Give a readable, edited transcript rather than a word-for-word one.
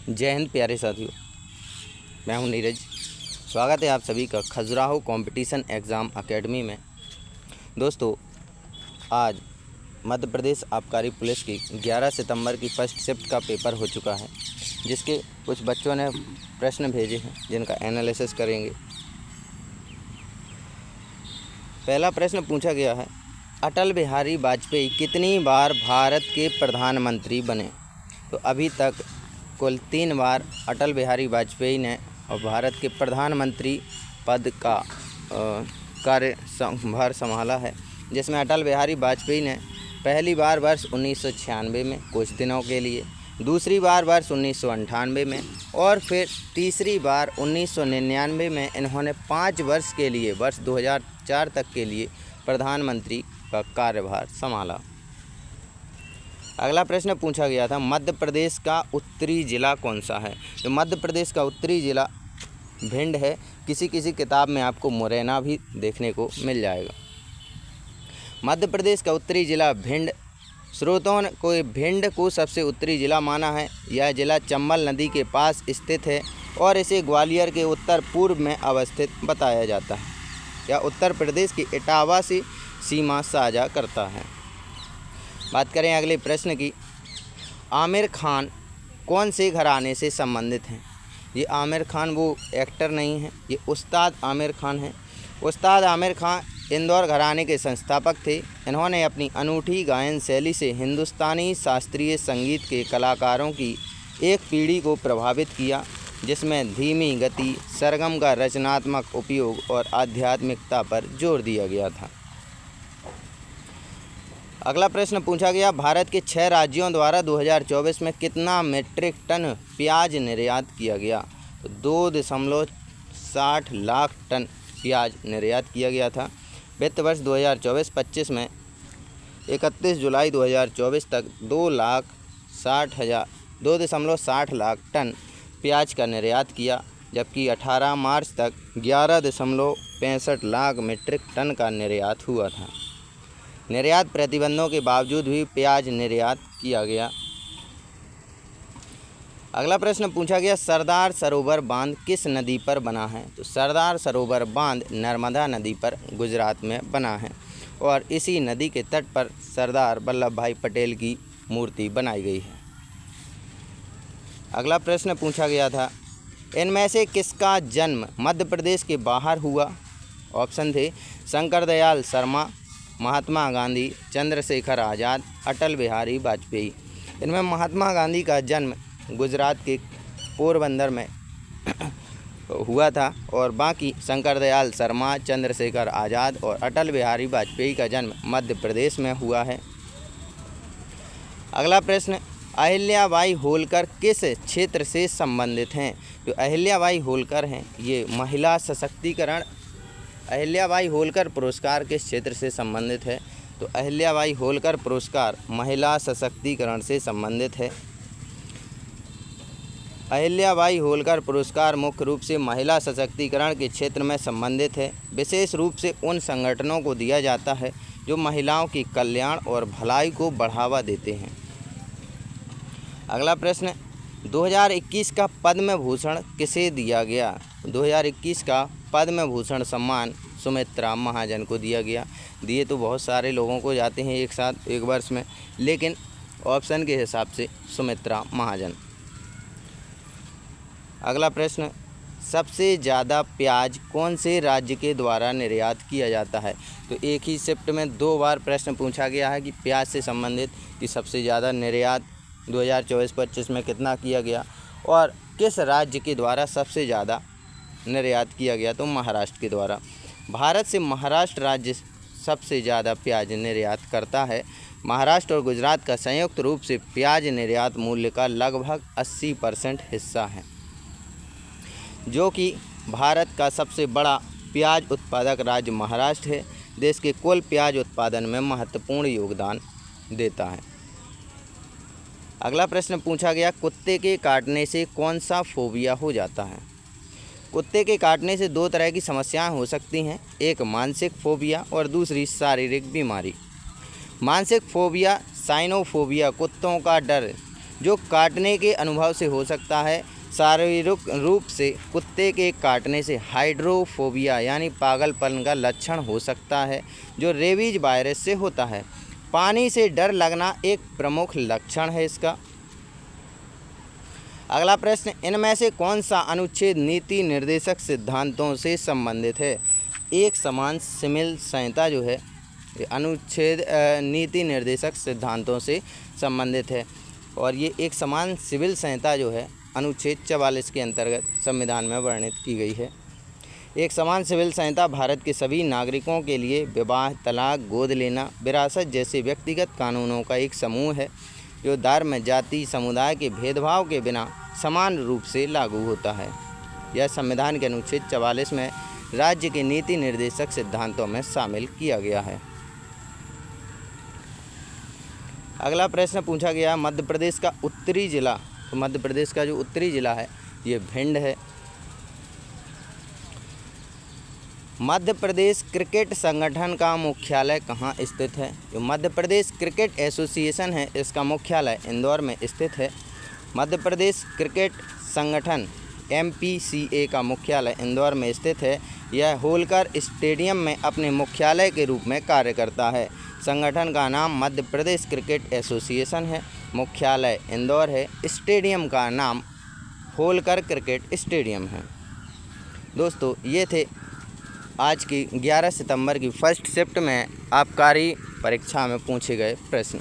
जय हिंद प्यारे साथियों, मैं हूं नीरज। स्वागत है आप सभी का खजुराहो कंपटीशन एग्ज़ाम एकेडमी में। दोस्तों, आज मध्य प्रदेश आबकारी पुलिस की 11 सितंबर की फर्स्ट शिफ्ट का पेपर हो चुका है, जिसके कुछ बच्चों ने प्रश्न भेजे हैं जिनका एनालिसिस करेंगे। पहला प्रश्न पूछा गया है, अटल बिहारी वाजपेयी कितनी बार भारत के प्रधानमंत्री बने? तो अभी तक कुल 3 बार अटल बिहारी वाजपेयी ने और भारत के प्रधानमंत्री पद का कार्यभार संभाला है, जिसमें अटल बिहारी वाजपेयी ने पहली बार वर्ष 1996 में कुछ दिनों के लिए, दूसरी बार वर्ष 1998 में और फिर तीसरी बार 1999 में इन्होंने 5 वर्ष के लिए वर्ष 2004 तक के लिए प्रधानमंत्री का कार्यभार संभाला। अगला प्रश्न पूछा गया था, मध्य प्रदेश का उत्तरी ज़िला कौन सा है? तो मध्य प्रदेश का उत्तरी ज़िला भिंड है। किसी किसी किताब में आपको मुरैना भी देखने को मिल जाएगा। मध्य प्रदेश का उत्तरी ज़िला भिंड। स्रोतों को भिंड को सबसे उत्तरी ज़िला माना है। यह ज़िला चंबल नदी के पास स्थित है और इसे ग्वालियर के उत्तर पूर्व में अवस्थित बताया जाता है। यह उत्तर प्रदेश की इटावा से सीमा साझा करता है। बात करें अगले प्रश्न की, आमिर खान कौन से घराने से संबंधित हैं? ये आमिर खान वो एक्टर नहीं है, ये उस्ताद आमिर खान हैं। उस्ताद आमिर खान इंदौर घराने के संस्थापक थे। इन्होंने अपनी अनूठी गायन शैली से हिंदुस्तानी शास्त्रीय संगीत के कलाकारों की एक पीढ़ी को प्रभावित किया, जिसमें धीमी गति, सरगम का रचनात्मक उपयोग और आध्यात्मिकता पर जोर दिया गया था। अगला प्रश्न पूछा गया, भारत के 6 राज्यों द्वारा 2024 में कितना मीट्रिक टन प्याज निर्यात किया गया? तो 2.60 लाख टन प्याज निर्यात किया गया था। वित्त वर्ष 2024-25 में 31 जुलाई 2024 तक 2.60 लाख टन प्याज का निर्यात किया, जबकि 18 मार्च तक 11.65 लाख मीट्रिक टन का निर्यात हुआ था। निर्यात प्रतिबंधों के बावजूद भी प्याज निर्यात किया गया। अगला प्रश्न पूछा गया, सरदार सरोवर बांध किस नदी पर बना है? तो सरदार सरोवर बांध नर्मदा नदी पर गुजरात में बना है और इसी नदी के तट पर सरदार वल्लभ भाई पटेल की मूर्ति बनाई गई है। अगला प्रश्न पूछा गया था, इनमें से किसका जन्म मध्य प्रदेश के बाहर हुआ? ऑप्शन थे शंकर दयाल शर्मा, महात्मा गांधी, चंद्रशेखर आज़ाद, अटल बिहारी वाजपेयी। इनमें महात्मा गांधी का जन्म गुजरात के पोरबंदर में हुआ था और बाकी शंकर दयाल शर्मा, चंद्रशेखर आज़ाद और अटल बिहारी वाजपेयी का जन्म मध्य प्रदेश में हुआ है। अगला प्रश्न, अहिल्याबाई होलकर किस क्षेत्र से संबंधित हैं? जो अहिल्याबाई होलकर हैं ये महिला सशक्तिकरण, अहिल्याबाई होलकर पुरस्कार किस क्षेत्र से संबंधित है? तो अहिल्याबाई होलकर पुरस्कार महिला सशक्तिकरण से संबंधित है। अहिल्याबाई होलकर पुरस्कार मुख्य रूप से महिला सशक्तिकरण के क्षेत्र में संबंधित है। विशेष रूप से उन संगठनों को दिया जाता है जो महिलाओं की कल्याण और भलाई को बढ़ावा देते हैं। अगला प्रश्न, 2021 का पद्म भूषण किसे दिया गया? 2021 का पद्म भूषण सम्मान सुमित्रा महाजन को दिया गया। दिए तो बहुत सारे लोगों को जाते हैं एक साथ एक वर्ष में, लेकिन ऑप्शन के हिसाब से सुमित्रा महाजन। अगला प्रश्न, सबसे ज़्यादा प्याज कौन से राज्य के द्वारा निर्यात किया जाता है? तो एक ही शिफ्ट में 2 बार प्रश्न पूछा गया है कि प्याज से संबंधित कि सबसे ज़्यादा निर्यात 2024-25 में कितना किया गया और किस राज्य के द्वारा सबसे ज़्यादा निर्यात किया गया? तो महाराष्ट्र के द्वारा। भारत से महाराष्ट्र राज्य सबसे ज़्यादा प्याज निर्यात करता है। महाराष्ट्र और गुजरात का संयुक्त रूप से प्याज निर्यात मूल्य का लगभग 80% हिस्सा है, जो कि भारत का सबसे बड़ा प्याज उत्पादक राज्य महाराष्ट्र है। देश के कुल प्याज उत्पादन में महत्वपूर्ण योगदान देता है। अगला प्रश्न पूछा गया, कुत्ते के काटने से कौन सा फोबिया हो जाता है? कुत्ते के काटने से 2 तरह की समस्याएं हो सकती हैं, एक मानसिक फोबिया और दूसरी शारीरिक बीमारी। मानसिक फोबिया साइनोफोबिया कुत्तों का डर जो काटने के अनुभव से हो सकता है। शारीरिक रूप से कुत्ते के काटने से हाइड्रोफोबिया यानी पागलपन का लक्षण हो सकता है, जो रेबीज वायरस से होता है। पानी से डर लगना एक प्रमुख लक्षण है इसका। अगला प्रश्न, इनमें से कौन सा अनुच्छेद नीति निर्देशक सिद्धांतों से संबंधित है? एक समान सिविल संहिता जो है अनुच्छेद नीति निर्देशक सिद्धांतों से संबंधित है, और ये एक समान सिविल संहिता जो है अनुच्छेद 44 के अंतर्गत संविधान में वर्णित की गई है। एक समान सिविल संहिता भारत के सभी नागरिकों के लिए विवाह, तलाक, गोद लेना, विरासत जैसे व्यक्तिगत कानूनों का एक समूह है, जो धर्म, जाति, समुदाय के भेदभाव के बिना समान रूप से लागू होता है। यह संविधान के अनुच्छेद 44 में राज्य के नीति निर्देशक सिद्धांतों में शामिल किया गया है। अगला प्रश्न पूछा गया, मध्य प्रदेश का उत्तरी जिला, तो मध्य प्रदेश का जो उत्तरी जिला है ये भिंड है। मध्य प्रदेश क्रिकेट संगठन का मुख्यालय कहाँ स्थित है? जो मध्य प्रदेश क्रिकेट एसोसिएशन है इसका मुख्यालय इंदौर में स्थित है। मध्य प्रदेश क्रिकेट संगठन MPCA का मुख्यालय इंदौर में स्थित है। यह होलकर स्टेडियम में अपने मुख्यालय के रूप में कार्य करता है। संगठन का नाम मध्य प्रदेश क्रिकेट एसोसिएशन है। मुख्यालय इंदौर है। स्टेडियम का नाम होलकर क्रिकेट स्टेडियम है। दोस्तों, ये थे आज की 11 सितंबर की फर्स्ट शिफ्ट में आबकारी परीक्षा में पूछे गए प्रश्न।